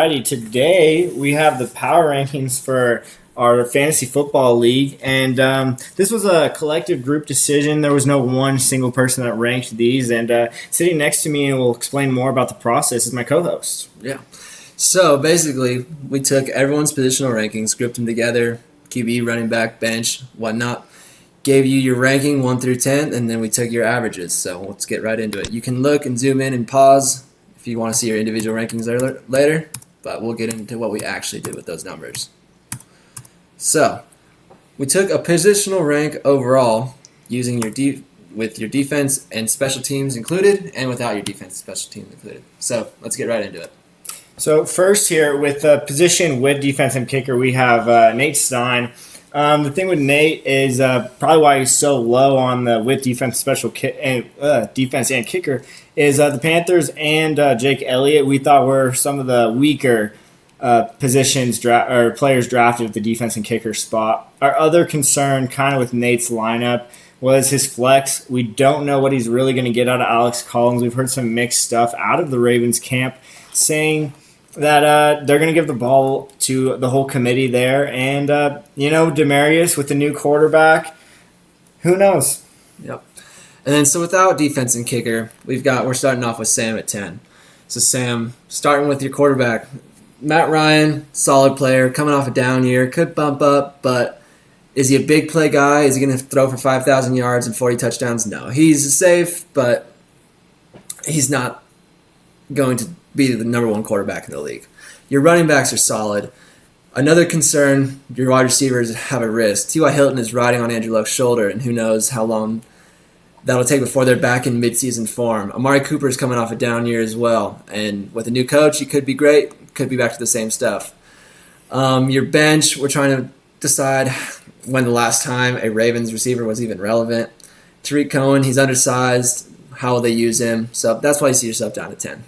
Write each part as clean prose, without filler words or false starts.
Alrighty, today we have the power rankings for our fantasy football league, and this was a collective group decision. There was no one single person that ranked these, and sitting next to me and will explain more about the process is my co-host. Yeah. So basically, we took everyone's positional rankings, grouped them together, QB, running back, bench, whatnot, gave you your ranking 1 through 10, and then we took your averages. So let's get right into it. You can look and zoom in and pause if you want to see your individual rankings later, but we'll get into what we actually did with those numbers. So we took a positional rank overall using with your defense and special teams included and without your defense and special teams included. So let's get right into it. So first here, with the position with defense and kicker, we have Nate Stein. The thing with Nate is probably why he's so low on the with defense defense and kicker is the Panthers and Jake Elliott we thought were some of the weaker players drafted at the defense and kicker spot. Our other concern kind of with Nate's lineup was his flex. We don't know what he's really going to get out of Alex Collins. We've heard some mixed stuff out of the Ravens camp saying that they're going to give the ball to the whole committee there. And, Demarius with the new quarterback, who knows? Yep. And then so without defense and kicker, we're starting off with Sam at 10. So Sam, starting with your quarterback, Matt Ryan, solid player, coming off a down year, could bump up, but is he a big play guy? Is he going to throw for 5,000 yards and 40 touchdowns? No. He's safe, but he's not going to be the number one quarterback in the league. Your running backs are solid. Another concern, your wide receivers have a risk. T.Y. Hilton is riding on Andrew Luck's shoulder, and who knows how long that'll take before they're back in midseason form. Amari Cooper is coming off a down year as well, and with a new coach, he could be great, could be back to the same stuff. Your bench, we're trying to decide when the last time a Ravens receiver was even relevant. Tariq Cohen, he's undersized. How will they use him? So that's why you see yourself down to 10.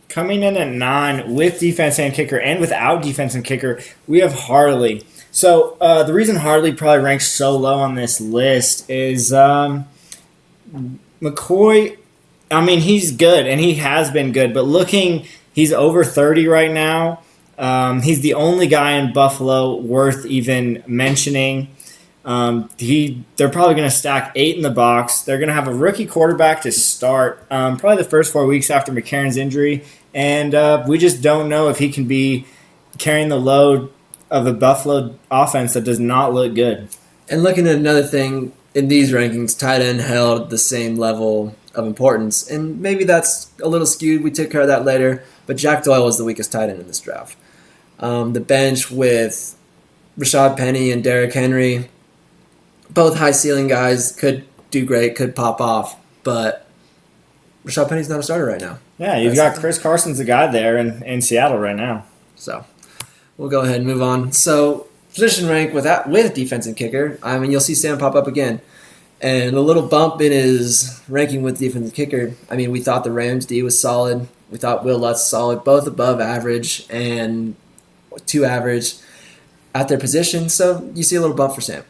Coming in at 9 with defense and kicker and without defense and kicker, we have Harley. So the reason Harley probably ranks so low on this list is McCoy. I mean, he's good, and he has been good. But he's over 30 right now. He's the only guy in Buffalo worth even mentioning. They're probably going to stack 8 in the box. They're going to have a rookie quarterback to start probably the first 4 weeks after McCarron's injury. And we just don't know if he can be carrying the load of a Buffalo offense that does not look good. And looking at another thing, in these rankings, tight end held the same level of importance. And maybe that's a little skewed. We took care of that later. But Jack Doyle was the weakest tight end in this draft. The bench with Rashad Penny and Derrick Henry, both high-ceiling guys, could do great, could pop off. But Rashad Penny's not a starter right now. Yeah, you've got Chris Carson's the guy there in Seattle right now. So we'll go ahead and move on. So position rank with defense and kicker, I mean, you'll see Sam pop up again. And a little bump in his ranking with defense and kicker. I mean, we thought the Rams D was solid. We thought Will Lutz solid, both above average and to average at their position. So you see a little bump for Sam.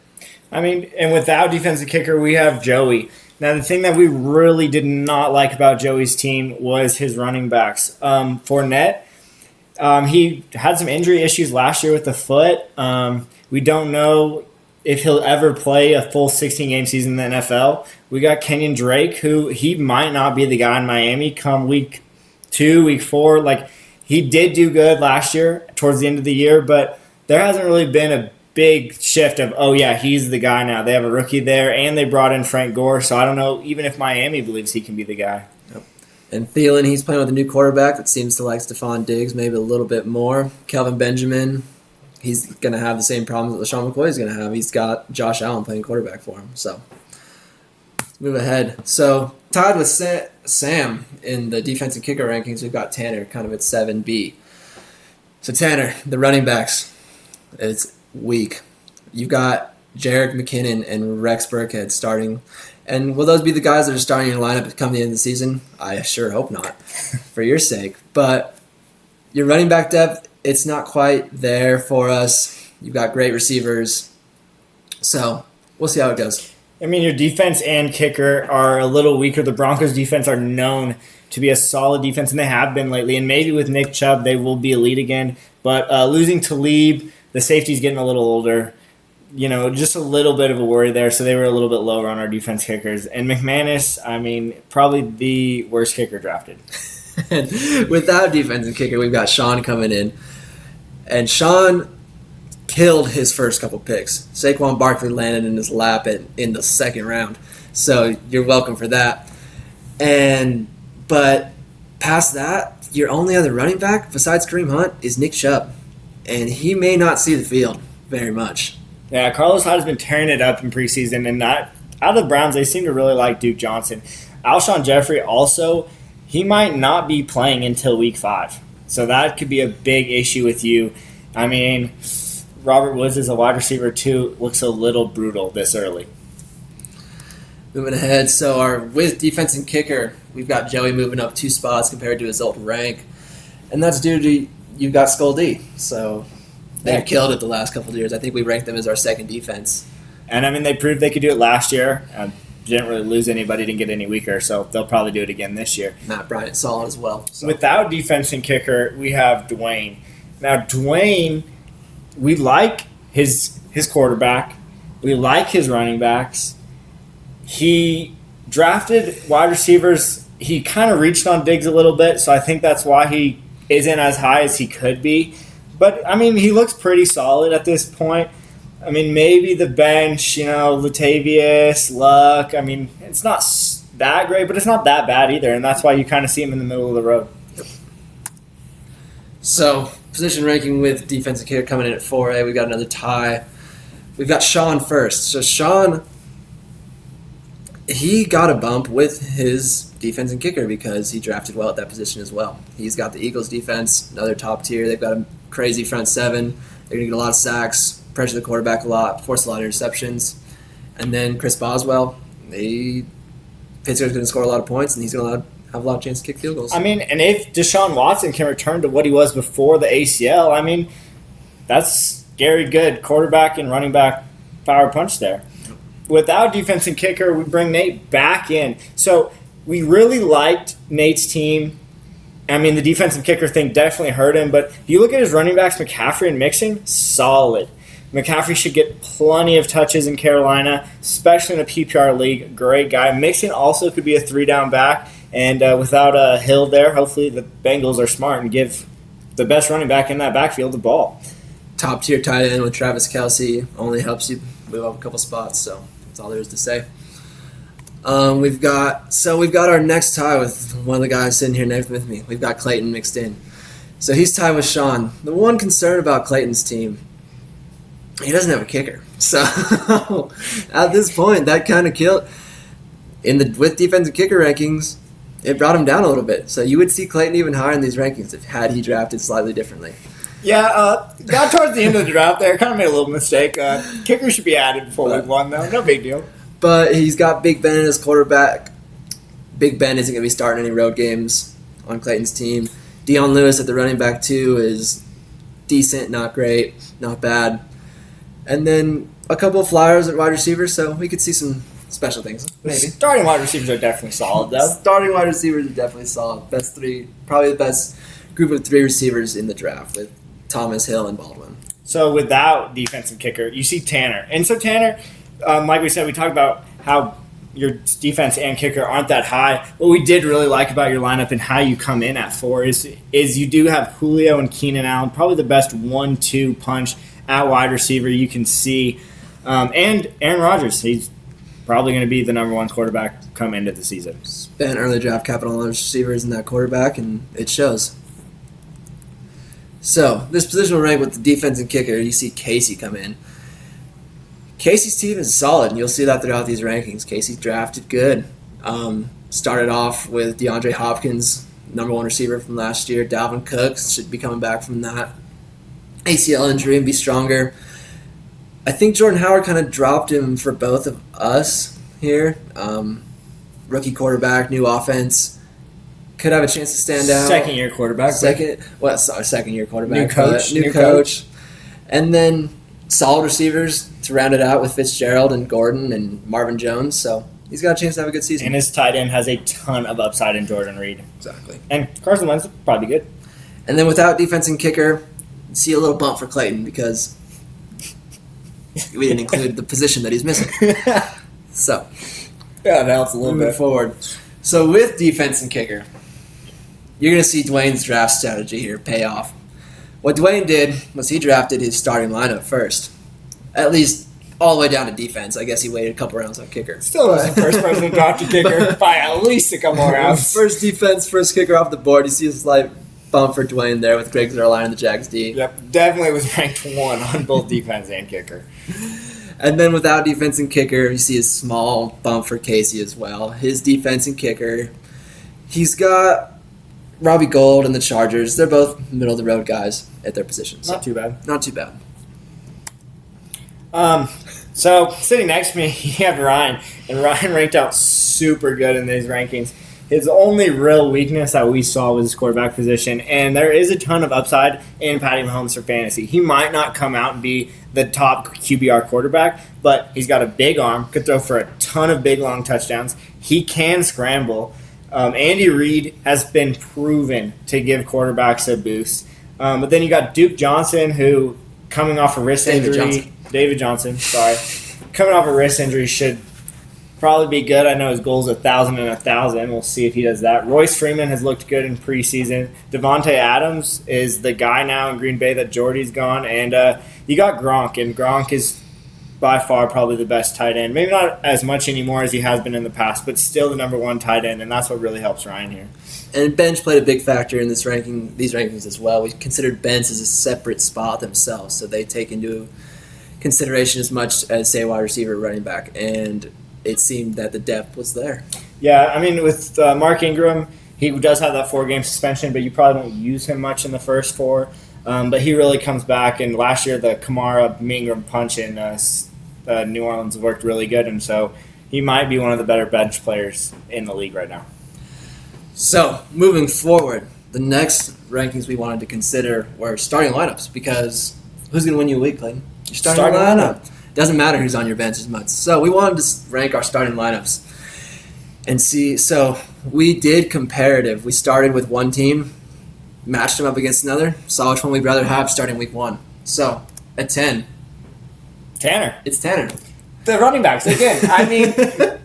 I mean, and without defensive kicker, we have Joey. Now, the thing that we really did not like about Joey's team was his running backs. Fournette, he had some injury issues last year with the foot. We don't know if he'll ever play a full 16-game season in the NFL. We got Kenyon Drake, who he might not be the guy in Miami come week 2, week 4. Like, he did do good last year towards the end of the year, but there hasn't really been a big shift of, oh, yeah, he's the guy now. They have a rookie there, and they brought in Frank Gore, so I don't know even if Miami believes he can be the guy. Yep. And Thielen, he's playing with a new quarterback that seems to like Stephon Diggs maybe a little bit more. Kelvin Benjamin, he's going to have the same problems that LaShawn McCoy is going to have. He's got Josh Allen playing quarterback for him. So let's move ahead. So tied with Sam in the defense and kicker rankings, we've got Tanner kind of at 7B. So Tanner, the running backs, it's weak. You've got Jerick McKinnon and Rex Burkhead starting. And will those be the guys that are starting in your lineup come the end of the season? I sure hope not, for your sake. But your running back depth, it's not quite there for us. You've got great receivers. So we'll see how it goes. I mean, your defense and kicker are a little weaker. The Broncos' defense are known to be a solid defense, and they have been lately. And maybe with Nick Chubb, they will be elite again. But losing Talib, the safety's getting a little older. Just a little bit of a worry there. So they were a little bit lower on our defense kickers. And McManus, I mean, probably the worst kicker drafted. Without defense and kicker, we've got Sean coming in. And Sean killed his first couple picks. Saquon Barkley landed in his lap in the second round. So you're welcome for that. But past that, your only other running back besides Kareem Hunt is Nick Chubb. And he may not see the field very much. Yeah, Carlos Hyde has been tearing it up in preseason, and out of the Browns, they seem to really like Duke Johnson. Alshon Jeffrey also, he might not be playing until week 5. So that could be a big issue with you. I mean, Robert Woods is a wide receiver too. Looks a little brutal this early. Moving ahead, so with defense and kicker, we've got Joey moving up 2 spots compared to his old rank. And that's due to you've got Skull D. So they've killed it the last couple of years. I think we ranked them as our second defense. And I mean, they proved they could do it last year. Didn't really lose anybody, didn't get any weaker, so they'll probably do it again this year. Matt Bryant solid as well. So. Without defense and kicker, we have Dwayne. Now, Dwayne, we like his quarterback. We like his running backs. He drafted wide receivers. He kind of reached on Diggs a little bit, so I think that's why he isn't as high as he could be. But, I mean, he looks pretty solid at this point. I mean, maybe the bench, Latavius, Luck. I mean, it's not that great, but it's not that bad either, and that's why you kind of see him in the middle of the road. So, position ranking with defensive kicker coming in at 4A. We've got another tie. We've got Sean first. So, Sean, he got a bump with his defense and kicker because he drafted well at that position as well. He's got the Eagles defense, another top tier. They've got a crazy front 7. They're going to get a lot of sacks, pressure the quarterback a lot, force a lot of interceptions. And then Chris Boswell, Pittsburgh's going to score a lot of points, and he's going to have a lot of chance to kick field goals. I mean, and if Deshaun Watson can return to what he was before the ACL, I mean, that's scary good quarterback and running back power punch there. Without defense and kicker, we bring Nate back in. So we really liked Nate's team. I mean, the defense and kicker thing definitely hurt him, but if you look at his running backs, McCaffrey and Mixon, solid. McCaffrey should get plenty of touches in Carolina, especially in a PPR league. Great guy. Mixon also could be a 3-down back, and without a Hill there, hopefully the Bengals are smart and give the best running back in that backfield the ball. Top tier tight end with Travis Kelce only helps you move up a couple spots, so that's all there is to say. We've got our next tie with one of the guys sitting here next with me. We've got Clayton mixed in. So he's tied with Sean. The one concern about Clayton's team, he doesn't have a kicker. So at this point, that kind of killed with defensive kicker rankings. It brought him down a little bit. So you would see Clayton even higher in these rankings had he drafted slightly differently. Yeah, got towards the end of the draft there. Kind of made a little mistake. Kicker should be added before week 1, though. No big deal. But he's got Big Ben as quarterback. Big Ben isn't going to be starting any road games on Clayton's team. Dion Lewis at the running back, too, is decent, not great, not bad. And then a couple of flyers at wide receivers, so we could see some special things. Maybe. Starting wide receivers are definitely solid, though. Starting wide receivers are definitely solid. Best 3, probably the best group of 3 receivers in the draft with Thomas, Hill, and Baldwin. So without defensive kicker, you see Tanner. And so Tanner, like we said, we talked about how your defense and kicker aren't that high. What we did really like about your lineup and how you come in at 4 is you do have Julio and Keenan Allen, probably the best 1-2 punch at wide receiver you can see. And Aaron Rodgers, he's probably going to be the number 1 quarterback come into the season. Spent early draft capital on those receivers and that quarterback, and it shows. So, this positional rank with the defense and kicker, you see Casey come in. Casey's team is solid, and you'll see that throughout these rankings. Casey drafted good. Started off with DeAndre Hopkins, number 1 receiver from last year. Dalvin Cook should be coming back from that ACL injury and be stronger. I think Jordan Howard kind of dropped him for both of us here. Rookie quarterback, new offense. Could have a chance to stand out. Second-year quarterback. Second-year quarterback. New coach. New coach. And then solid receivers to round it out with Fitzgerald and Gordon and Marvin Jones. So he's got a chance to have a good season. And his tight end has a ton of upside in Jordan Reed. Exactly. And Carson Wentz will probably be good. And then without defense and kicker, see a little bump for Clayton because we didn't include the position that he's missing. So, Yeah, that helps a little moving bit. forward. So with defense and kicker, you're going to see Dwayne's draft strategy here pay off. What Dwayne did was he drafted his starting lineup first. At least all the way down to defense. I guess he waited a couple rounds on kicker. Still was the first person to draft a kicker by at least a couple more rounds. First defense, first kicker off the board. You see a slight bump for Dwayne there with Greg Zuerlein and the Jags D. Yep, definitely was ranked 1 on both defense and kicker. And then without defense and kicker, you see a small bump for Casey as well. His defense and kicker. He's got Robbie Gould and the Chargers. They're both middle-of-the-road guys at their positions. Not too bad. Not too bad. So sitting next to me, you have Ryan, and Ryan ranked out super good in these rankings. His only real weakness that we saw was his quarterback position, and there is a ton of upside in Patty Mahomes for fantasy. He might not come out and be the top QBR quarterback, but he's got a big arm, could throw for a ton of big, long touchdowns. He can scramble. Andy Reid has been proven to give quarterbacks a boost. But then you got Duke Johnson, who coming off a wrist injury. David Johnson, sorry. Coming off a wrist injury should probably be good. I know his goal is 1,000 and 1,000. We'll see if he does that. Royce Freeman has looked good in preseason. Devontae Adams is the guy now in Green Bay that Jordy's gone. And you got Gronk, and Gronk is by far probably the best tight end. Maybe not as much anymore as he has been in the past, but still the number 1 tight end, and that's what really helps Ryan here. And bench played a big factor in these rankings as well. We considered bench as a separate spot themselves, so they take into consideration as much as, say, wide receiver, running back, and it seemed that the depth was there. Yeah, I mean, with Mark Ingram, he does have that 4-game suspension, but you probably won't use him much in the first 4. But he really comes back, and last year the Kamara Ingram punch in New Orleans worked really good, and so he might be one of the better bench players in the league right now. So, moving forward, the next rankings we wanted to consider were starting lineups, because who's going to win you a week, Clayton? Your starting lineup. Doesn't matter who's on your bench as much. So we wanted to rank our starting lineups and see. So we did comparative. We started with one team, matched them up against another, saw which one we'd rather have starting week 1. So at 10, Tanner. it's Tanner. The running backs, again. I mean,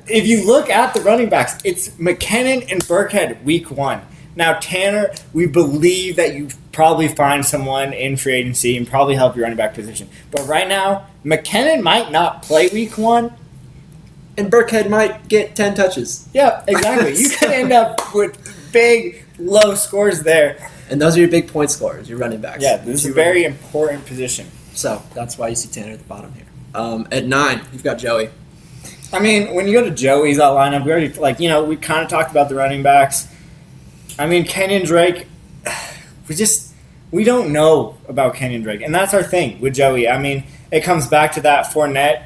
if you look at the running backs, it's McKinnon and Burkhead week 1. Now, Tanner, we believe that you probably find someone in free agency and probably help your running back position. But right now, McKinnon might not play week 1. And Burkhead might get 10 touches. Yeah, exactly. You could end up with big, low scores there. And those are your big point scorers, your running backs. Yeah, this is a very important position. So that's why you see Tanner at the bottom here. At 9, you've got Joey. I mean, when you go to Joey's out lineup, we already, we kind of talked about the running backs. I mean, Kenyon Drake, we don't know about Kenyon Drake, and that's our thing with Joey. I mean, it comes back to that Fournette.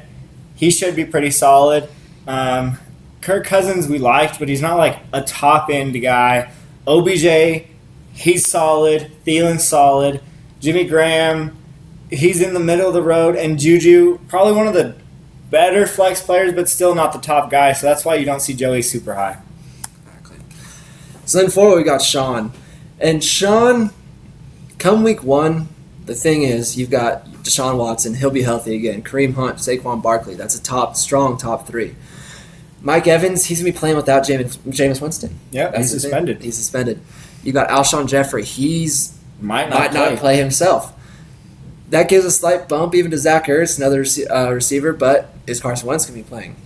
He should be pretty solid. Kirk Cousins we liked, but he's not like a top-end guy. OBJ, he's solid. Thielen's solid. Jimmy Graham, he's in the middle of the road. And Juju, probably one of the better flex players, but still not the top guy, so that's why you don't see Joey super high. So then forward we got Sean. And Sean, come week 1, the thing is you've got Deshaun Watson. He'll be healthy again. Kareem Hunt, Saquon Barkley. That's a strong top 3. Mike Evans, he's going to be playing without Jameis Winston. Yeah, he's suspended. He's suspended. You got Alshon Jeffrey. He's might not play himself. That gives a slight bump even to Zach Ertz, another receiver, but is Carson Wentz going to be playing?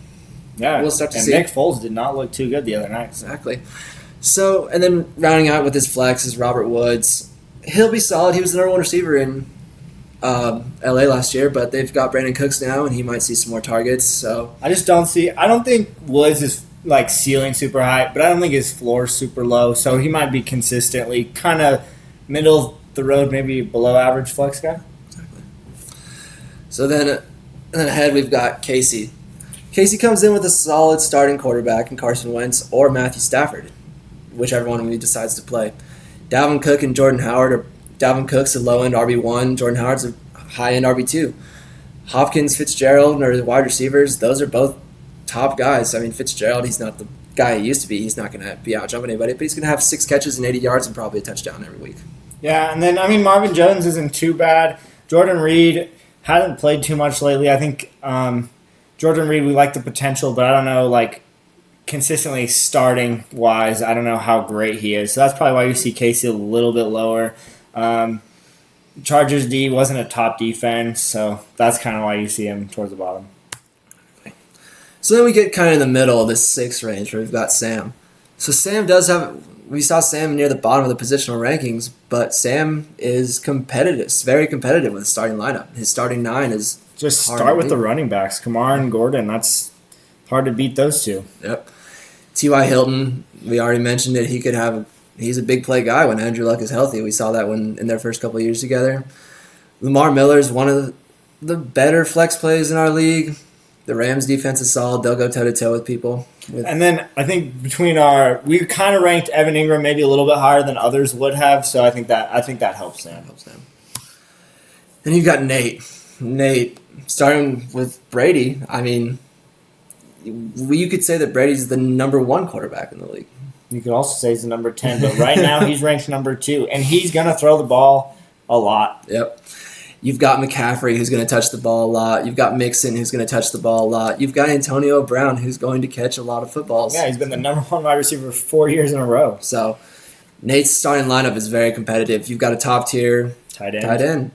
Yeah, we'll start to and see. Nick Foles did not look too good the other night. Exactly. So, and then rounding out with his flex is Robert Woods. He'll be solid. He was the number 1 receiver in LA last year, but they've got Brandon Cooks now, and he might see some more targets. So I don't think Woods is like ceiling super high, but I don't think his floor is super low. So he might be consistently kind of middle of the road, maybe below average flex guy. Exactly. So then ahead we've got Casey. Casey comes in with a solid starting quarterback in Carson Wentz or Matthew Stafford, whichever one he decides to play. Dalvin Cook and Jordan Howard are Dalvin Cook's a low-end RB1. Jordan Howard's a high-end RB2. Hopkins, Fitzgerald, or the wide receivers, those are both top guys. I mean, Fitzgerald, he's not the guy he used to be. He's not going to be out jumping anybody, but he's going to have 6 catches and 80 yards and probably a touchdown every week. Yeah, and then, I mean, Marvin Jones isn't too bad. Jordan Reed hasn't played too much lately. I think Jordan Reed, we like the potential, but I don't know, like, consistently starting-wise, I don't know how great he is. So that's probably why you see Casey a little bit lower. Chargers D wasn't a top defense, so that's kind of why you see him towards the bottom. So then we get kind of in the middle of this 6 range where we've got Sam. So Sam does have, we saw Sam near the bottom of the positional rankings, but Sam is competitive, very competitive with the starting lineup. His starting 9 is just start with the running backs, Kamar and Gordon. That's hard to beat those two. Yep. T.Y. Hilton, we already mentioned it. He's a big play guy when Andrew Luck is healthy. We saw that when in their first couple of years together. Lamar Miller is one of the better flex plays in our league. The Rams defense is solid. They'll go toe-to-toe with people. And then I think we kind of ranked Evan Ingram maybe a little bit higher than others would have, so I think that helps Sam. Then you've got Nate. Nate, starting with Brady, I mean, you could say that Brady's the number 1 quarterback in the league. You could also say he's the number 10, but right now he's ranked number 2, and he's going to throw the ball a lot. Yep. You've got McCaffrey, who's going to touch the ball a lot. You've got Mixon, who's going to touch the ball a lot. You've got Antonio Brown, who's going to catch a lot of footballs. Yeah, he's been the number 1 wide receiver for 4 years in a row. So Nate's starting lineup is very competitive. You've got a top-tier tight end.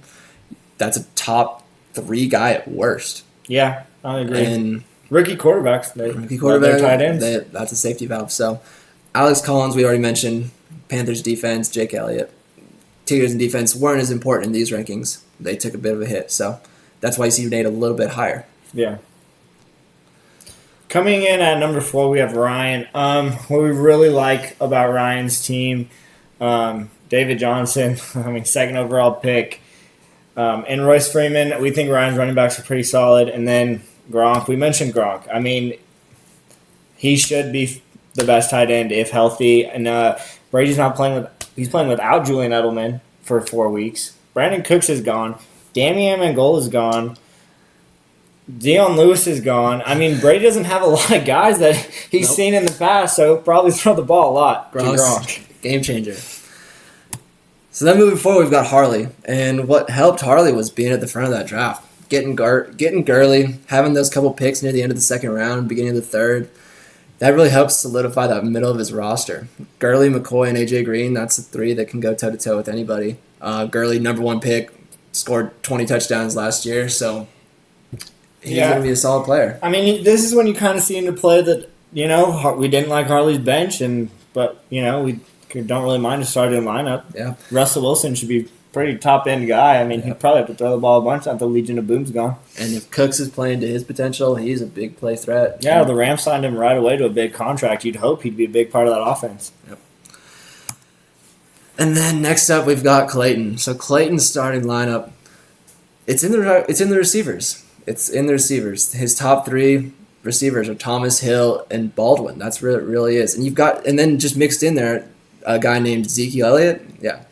That's a top 3 guy at worst. Yeah, I agree. And rookie quarterbacks, their tight ends. That's a safety valve. So Alex Collins, we already mentioned. Panthers defense, Jake Elliott. Tigers in defense weren't as important in these rankings. They took a bit of a hit. So that's why you see Nate a little bit higher. Yeah. Coming in at number 4, we have Ryan. What we really like about Ryan's team, David Johnson, second overall pick. And Royce Freeman, we think Ryan's running backs are pretty solid. And then Gronk, we mentioned Gronk. I mean, he should be the best tight end if healthy. And Brady's not playing he's playing without Julian Edelman for 4 weeks. Brandon Cooks is gone. Damian Mangola is gone. Dion Lewis is gone. I mean, Brady doesn't have a lot of guys that he's seen in the past, so he'll probably throw the ball a lot to Gronk. Game changer. So then moving forward, we've got Harley. And what helped Harley was being at the front of that draft. Getting Gurley, having those couple picks near the end of the second round, beginning of the third. That really helps solidify that middle of his roster. Gurley, McCoy, and A.J. Green, that's the 3 that can go toe-to-toe with anybody. Gurley, number 1 pick, scored 20 touchdowns last year, so he's going to be a solid player. I mean, this is when you kind of see into play that, we didn't like Harley's bench, but we don't really mind a starting lineup. Yeah. Russell Wilson should be a pretty top-end guy. I mean, he'd probably have to throw the ball a bunch after the Legion of Boom's gone. And if Cooks is playing to his potential, he's a big play threat. Yeah, the Rams signed him right away to a big contract. You'd hope he'd be a big part of that offense. Yep. And then next up, we've got Clayton. So Clayton's starting lineup, it's in the receivers. It's in the receivers. His top 3 receivers are Thomas, Hill, and Baldwin. That's where it really is. And then just mixed in there, a guy named Ezekiel Elliott. Yeah.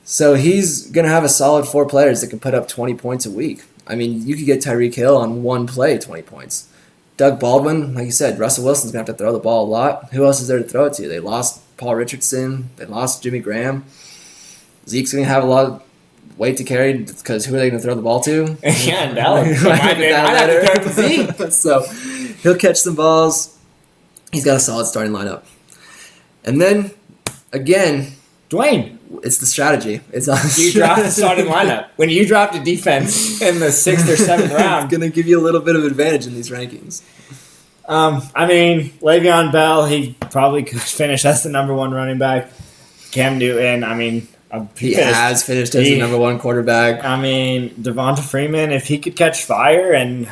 So he's going to have a solid 4 players that can put up 20 points a week. I mean, you could get Tyreek Hill on 1 play, 20 points. Doug Baldwin, like you said, Russell Wilson's going to have to throw the ball a lot. Who else is there to throw it to? They lost Paul Richardson. They lost Jimmy Graham. Zeke's going to have a lot of weight to carry because who are they going to throw the ball to? Yeah, Dallas. I'd have to throw it to Zeke. So he'll catch some balls. He's got a solid starting lineup. And then, again, Dwayne. It's the strategy. It's you draft the starting lineup. When you draft a defense in the 6th or 7th round, it's going to give you a little bit of advantage in these rankings. I mean, Le'Veon Bell, he probably could finish as the number 1 running back. Cam Newton, I mean, he has finished as the number 1 quarterback. I mean, Devonta Freeman, if he could catch fire and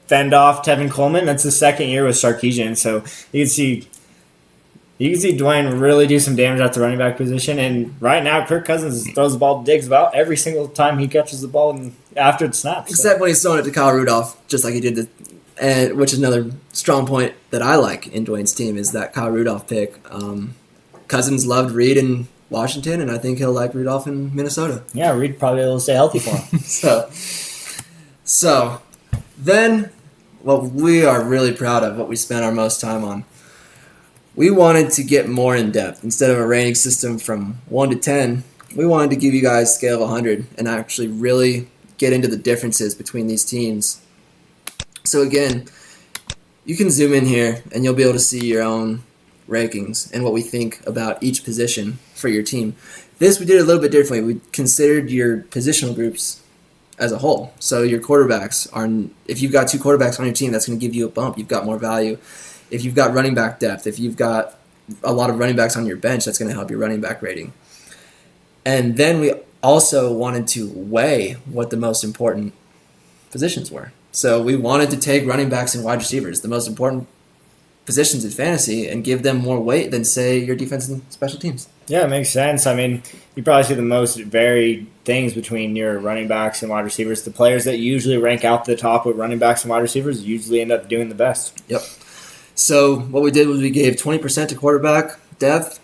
fend off Tevin Coleman, that's the 2nd year with Sarkisian. So you can see Dwayne really do some damage at the running back position. And right now, Kirk Cousins throws the ball to Diggs about every single time he catches the ball after the snap. Except when he's throwing it to Kyle Rudolph, just like he did which is another strong point that I like in Dwayne's team is that Kyle Rudolph pick. Cousins loved Reed in Washington, and I think he'll like Rudolph in Minnesota. Yeah, Reed probably will stay healthy for him. So Then, what we are really proud of, what we spent our most time on, we wanted to get more in depth. Instead of a rating system from 1 to 10, we wanted to give you guys a scale of 100 and actually really get into the differences between these teams. So again, you can zoom in here and you'll be able to see your own rankings and what we think about each position for your team. This we did a little bit differently. We considered your positional groups as a whole. So your quarterbacks are, if you've got 2 quarterbacks on your team, that's going to give you a bump. You've got more value. If you've got running back depth, if you've got a lot of running backs on your bench, that's going to help your running back rating. And then we also wanted to weigh what the most important positions were. So we wanted to take running backs and wide receivers, the most important positions in fantasy, and give them more weight than, say, your defense and special teams. Yeah, it makes sense. I mean, you probably see the most varied things between your running backs and wide receivers. The players that usually rank out the top with running backs and wide receivers usually end up doing the best. Yep. So what we did was we gave 20% to quarterback depth,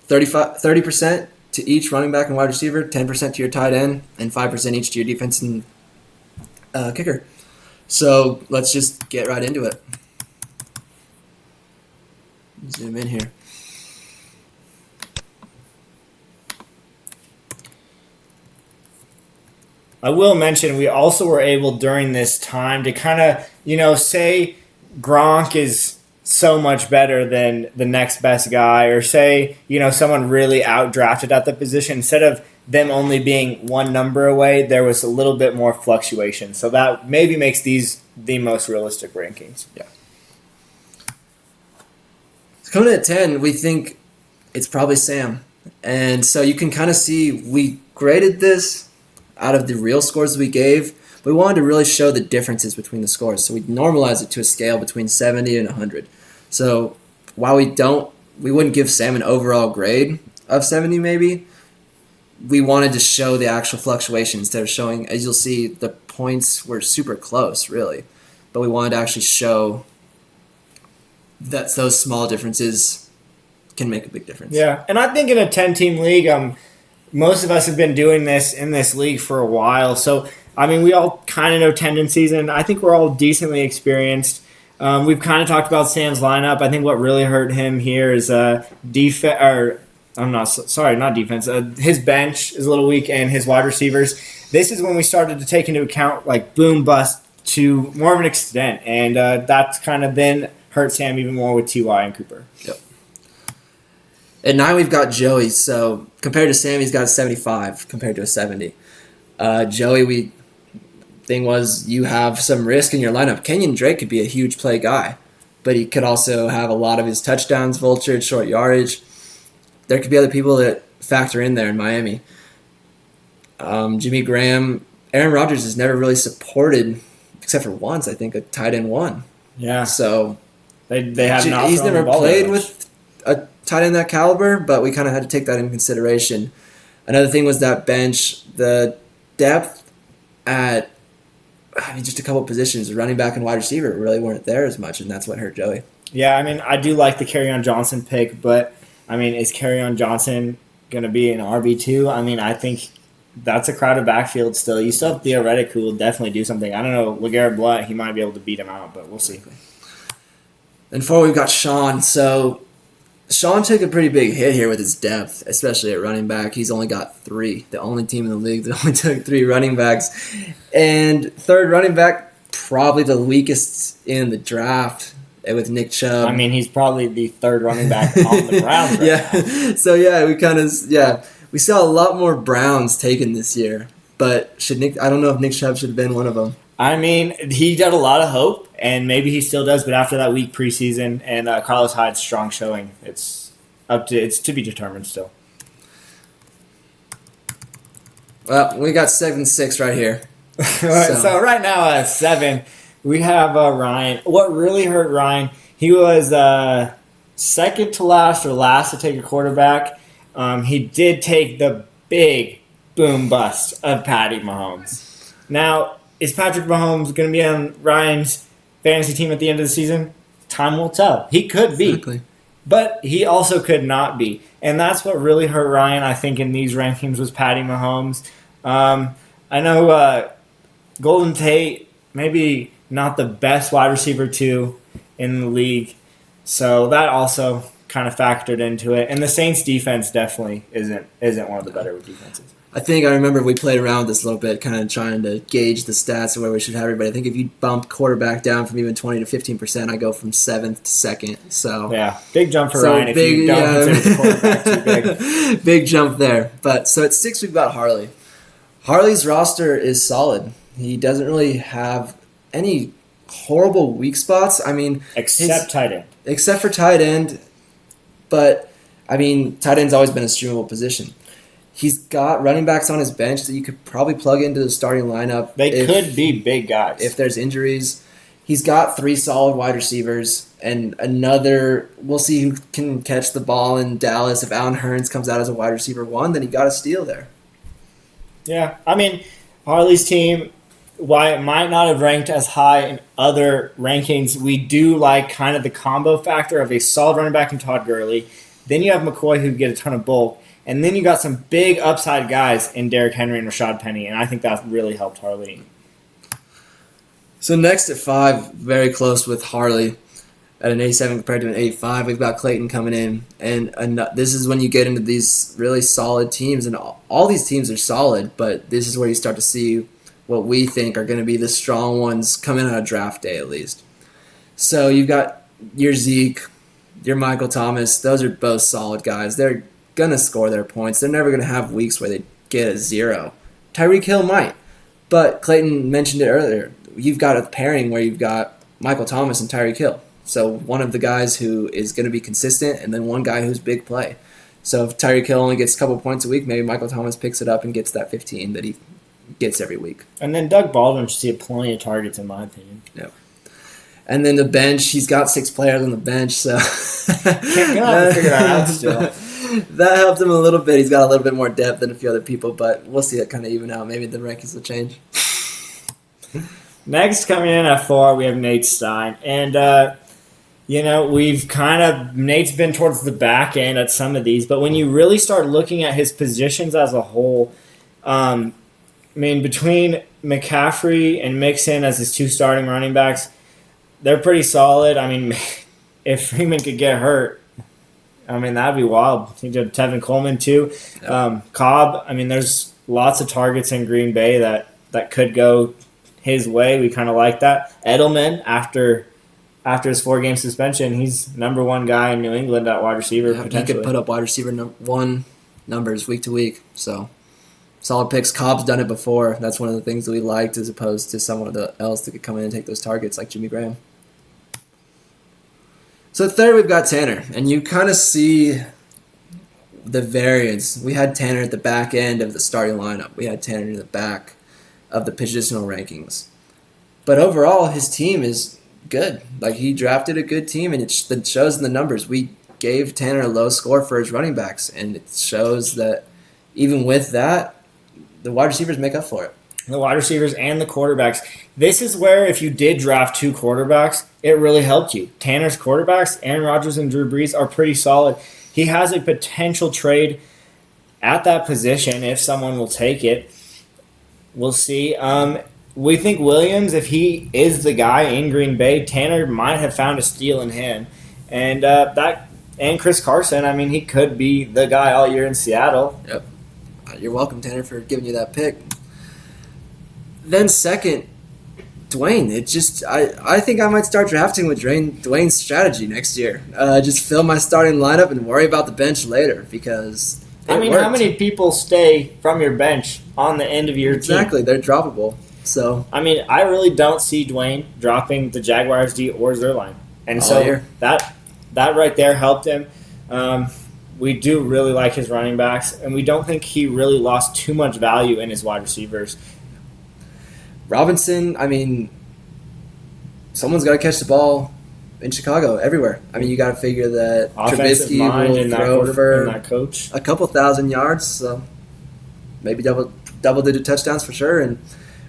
30% to each running back and wide receiver, 10% to your tight end, and 5% each to your defense and kicker. So let's just get right into it. Zoom in here. I will mention we also were able during this time to kind of, say Gronk is so much better than the next best guy, or say, someone really outdrafted at the position. Instead of them only being one number away, there was a little bit more fluctuation. So that maybe makes these the most realistic rankings. Yeah. So coming in at 10, we think it's probably Sam. And so you can kind of see we graded this out of the real scores we gave, but we wanted to really show the differences between the scores. So we normalized it to a scale between 70 and 100. So while we wouldn't give Sam an overall grade of 70 maybe, we wanted to show the actual fluctuation instead of showing, as you'll see, the points were super close, really. But we wanted to actually show that those small differences can make a big difference. Yeah, and I think in a 10-team league, most of us have been doing this in this league for a while. So, I mean, we all kind of know tendencies, and I think we're all decently experienced. We've kind of talked about Sam's lineup. I think what really hurt him here is defense, or not defense. His bench is a little weak, and his wide receivers. This is when we started to take into account like boom bust to more of an extent, and that's kind of then hurt Sam even more with T.Y. and Cooper. Yep. At 9, we've got Joey. So compared to Sam, he's got a 75 compared to a 70. Joey, thing was you have some risk in your lineup. Kenyon Drake could be a huge play guy, but he could also have a lot of his touchdowns vultured, short yardage. There could be other people that factor in there in Miami. Jimmy Graham, Aaron Rodgers has never really supported, except for once, I think, a tight end 1. Yeah. So they have not. He's never played with a tight end that caliber, but we kind of had to take that into consideration. Another thing was that bench, the depth at just a couple positions, running back and wide receiver, really weren't there as much, and that's what hurt Joey. Yeah, I mean, I do like the Kerryon Johnson pick, but, I mean, is Kerryon Johnson going to be an RB2? I mean, I think that's a crowded backfield still. You still have Theoretic who will definitely do something. I don't know, LeGarrette Blount, he might be able to beat him out, but we'll see. And 4, we've got Sean. So Sean took a pretty big hit here with his depth, especially at running back. He's only got 3. The only team in the league that only took 3 running backs. And third running back, probably the weakest in the draft with Nick Chubb. I mean, he's probably the third running back on the Browns right now. So, we saw a lot more Browns taken this year. But I don't know if Nick Chubb should have been one of them. I mean, he got a lot of hope, and maybe he still does. But after that week preseason and Carlos Hyde's strong showing, it's to be determined still. Well, we got 7-6 right here. So right now at 7, we have Ryan. What really hurt Ryan? He was second to last or last to take a quarterback. He did take the big boom bust of Patty Mahomes. Now, is Patrick Mahomes going to be on Ryan's fantasy team at the end of the season? Time will tell. He could be. Exactly. But he also could not be. And that's what really hurt Ryan, I think, in these rankings was Patty Mahomes. I know Golden Tate maybe not the best wide receiver 2 in the league. So that also kind of factored into it. And the Saints defense definitely isn't one of the better defenses. I think I remember we played around with this a little bit, kind of trying to gauge the stats of where we should have everybody. I think if you bump quarterback down from even 20 to 15%, I go from 7th to 2nd. So yeah, big jump for Ryan if you don't consider the quarterback too big. Big jump there. But so at 6, we've got Harley. Harley's roster is solid. He doesn't really have any horrible weak spots. I mean, except tight end. Except for tight end. But, I mean, tight end's always been a streamable position. He's got running backs on his bench that you could probably plug into the starting lineup. They could be big guys. If there's injuries. He's got 3 solid wide receivers and another, we'll see who can catch the ball in Dallas. If Allen Hurns comes out as a wide receiver 1, then he got a steal there. Yeah, I mean, Harley's team, while it might not have ranked as high in other rankings, we do like kind of the combo factor of a solid running back in Todd Gurley. Then you have McCoy who get a ton of bulk. And then you got some big upside guys in Derrick Henry and Rashad Penny, and I think that really helped Harley. So next at 5, very close with Harley at an 87 compared to an 85. We've got Clayton coming in, and this is when you get into these really solid teams, and all these teams are solid, but this is where you start to see what we think are going to be the strong ones coming out of draft day at least. So you've got your Zeke, your Michael Thomas. Those are both solid guys. They're going to score their points. They're never going to have weeks where they get a 0. Tyreek Hill might, but Clayton mentioned it earlier. You've got a pairing where you've got Michael Thomas and Tyreek Hill. So one of the guys who is going to be consistent and then one guy who's big play. So if Tyreek Hill only gets a couple points a week, maybe Michael Thomas picks it up and gets that 15 that he gets every week. And then Doug Baldwin should see plenty of targets in my opinion. Yep. And then the bench, he's got 6 players on the bench, so Can't figure that out still. That helped him a little bit. He's got a little bit more depth than a few other people, but we'll see it kind of even out. Maybe the rankings will change. Next, coming in at 4, we have Nate Stein. And, Nate's been towards the back end at some of these, but when you really start looking at his positions as a whole, between McCaffrey and Mixon as his 2 starting running backs, they're pretty solid. I mean, if Freeman could get hurt, that'd be wild. He did Tevin Coleman too. Cobb, there's lots of targets in Green Bay that could go his way. We kind of like that. Edelman, after his 4-game suspension, he's number 1 guy in New England at wide receiver. He could put up wide receiver 1 numbers week to week. So solid picks. Cobb's done it before. That's one of the things that we liked as opposed to someone else that could come in and take those targets like Jimmy Graham. So third, we've got Tanner, and you kind of see the variance. We had Tanner at the back end of the starting lineup. We had Tanner in the back of the positional rankings. But overall, his team is good. Like, he drafted a good team, and it shows in the numbers. We gave Tanner a low score for his running backs, and it shows that even with that, the wide receivers make up for it. The wide receivers and the quarterbacks. This is where if you did draft 2 quarterbacks, it really helped you. Tanner's quarterbacks, Aaron Rodgers and Drew Brees, are pretty solid. He has a potential trade at that position if someone will take it. We'll see. We think Williams, if he is the guy in Green Bay, Tanner might have found a steal in him. And Chris Carson, he could be the guy all year in Seattle. Yep. You're welcome, Tanner, for giving you that pick. Then second, Dwayne. I think I might start drafting with Dwayne's strategy next year. Just fill my starting lineup and worry about the bench later because how many people stay from your bench on the end of your team? Exactly, they're droppable. So I really don't see Dwayne dropping the Jaguars D or Zerline, and so that right there helped him. We do really like his running backs, and we don't think he really lost too much value in his wide receivers. Robinson, someone's got to catch the ball in Chicago everywhere. You got to figure that Offensive Trubisky mind will and throw for that coach a couple thousand yards, so maybe double-digit touchdowns for sure, and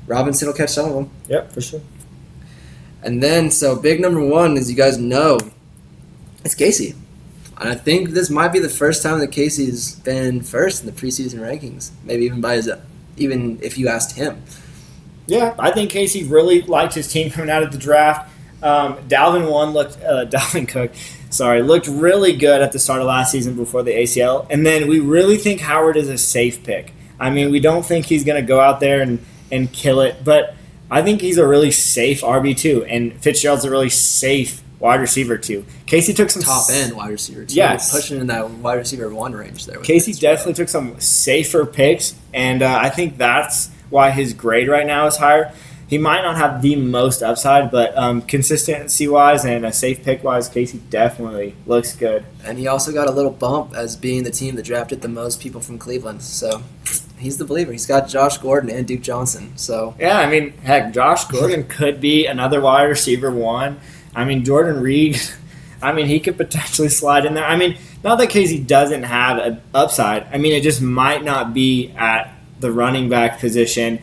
Robinson will catch some of them. Yep, for sure. And then, so big number 1, as you guys know, it's Casey. And I think this might be the first time that Casey's been first in the preseason rankings, maybe even if you asked him. Yeah, I think Casey really liked his team coming out of the draft. Dalvin Cook, looked really good at the start of last season before the ACL. And then we really think Howard is a safe pick. I mean, we don't think he's going to go out there and kill it, but I think he's a really safe RB2, and Fitzgerald's a really safe wide receiver too. Casey took some top end wide receiver too. Yes, pushing in that wide receiver 1 range there. Casey definitely took some safer picks, and I think that's why his grade right now is higher. He might not have the most upside, but consistency-wise and a safe pick-wise, Casey definitely looks good. And he also got a little bump as being the team that drafted the most people from Cleveland. So he's the believer. He's got Josh Gordon and Duke Johnson. So yeah, I mean, heck, Josh Gordon could be another wide receiver 1. I mean, Jordan Reed, I mean, he could potentially slide in there. I mean, not that Casey doesn't have an upside. I mean, it just might not be at the running back position.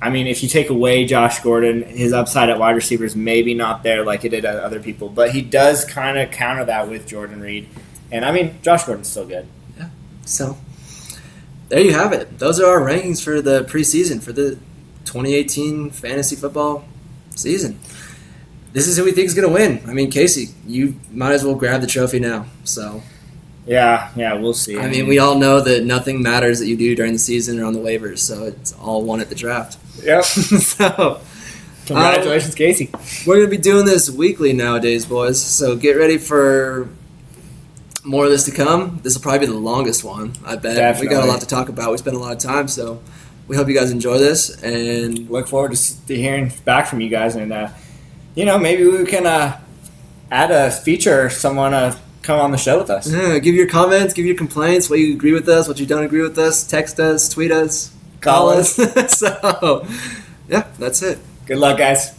I mean, if you take away Josh Gordon, his upside at wide receiver is maybe not there like it did at other people. But he does kind of counter that with Jordan Reed. And, I mean, Josh Gordon's still good. Yeah. So, there you have it. Those are our rankings for the preseason, for the 2018 fantasy football season. This is who we think is going to win. I mean, Casey, you might as well grab the trophy now. So, yeah, we'll see. I mean, we all know that nothing matters that you do during the season or on the waivers, so it's all won at the draft. Yep. So, congratulations, Casey. We're going to be doing this weekly nowadays, boys, so get ready for more of this to come. This will probably be the longest one, I bet. Definitely. We got a lot to talk about. We spent a lot of time, so we hope you guys enjoy this. And look forward to hearing back from you guys. And, maybe we can add a feature or someone come on the show with us. Yeah, give your comments, give your complaints, what you agree with us, what you don't agree with us. Text us, tweet us, call us. So, yeah, that's it. Good luck, guys.